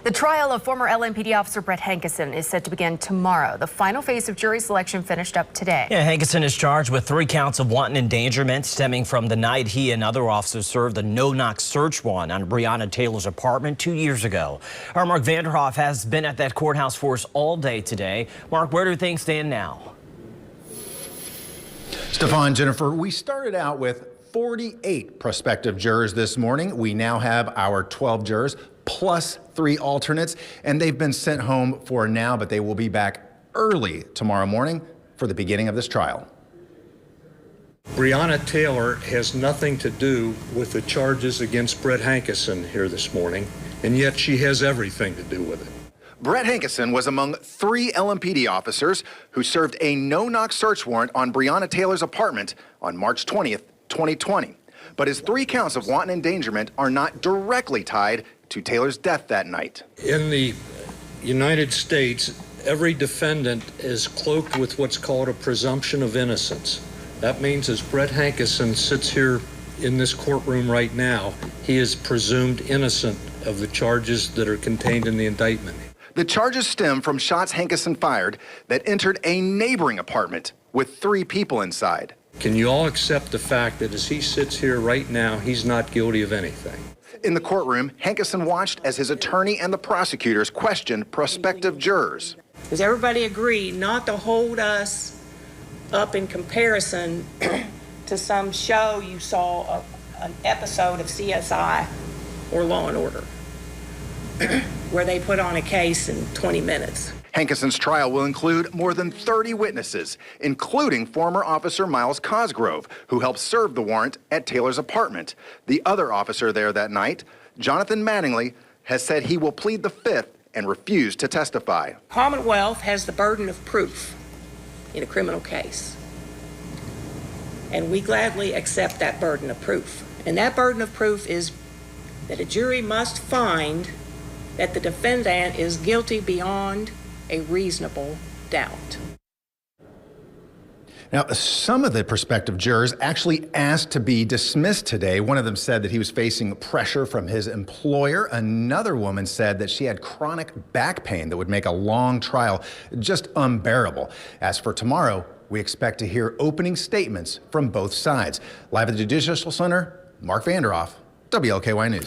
The trial of former LMPD officer Brett Hankison is set to begin tomorrow. The final phase of jury selection finished up today. Yeah, Hankison is charged with 3 counts of wanton endangerment stemming from the night he and other officers served a no-knock search warrant on Breonna Taylor's apartment 2 years ago. Our Mark Vanderhoff has been at that courthouse for us all day today. Mark, where do things stand now? Stefan, Jennifer, we started out with 48 prospective jurors this morning. We now have our 12 jurors plus 3 alternates, and they've been sent home for now, but they will be back early tomorrow morning for the beginning of this trial. Breonna Taylor has nothing to do with the charges against Brett Hankison here this morning, and yet she has everything to do with it. Brett Hankison was among 3 LMPD officers who served a no-knock search warrant on Breonna Taylor's apartment on March 20th, 2020. But his 3 counts of wanton endangerment are not directly tied to Taylor's death that night. In the United States, every defendant is cloaked with what's called a presumption of innocence. That means as Brett Hankison sits here in this courtroom right now, he is presumed innocent of the charges that are contained in the indictment. The charges stem from shots Hankison fired that entered a neighboring apartment with 3 people inside. Can you all accept the fact that as he sits here right now, he's not guilty of anything? In the courtroom, Hankison watched as his attorney and the prosecutors questioned prospective jurors. Does everybody agree not to hold us up in comparison to some show you saw, an episode of CSI or Law and Order, where they put on a case in 20 minutes? Hankison's trial will include more than 30 witnesses, including former officer Miles Cosgrove, who helped serve the warrant at Taylor's apartment. The other officer there that night, Jonathan Mattingly, has said he will plead the 5th and refuse to testify. Commonwealth has the burden of proof in a criminal case, and we gladly accept that burden of proof. And that burden of proof is that a jury must find that the defendant is guilty beyond a reasonable doubt. Now, some of the prospective jurors actually asked to be dismissed today. One of them said that he was facing pressure from his employer. Another woman said that she had chronic back pain that would make a long trial just unbearable. As for tomorrow, we expect to hear opening statements from both sides. Live at the Judicial Center, Mark Vanderhoff, WLKY News.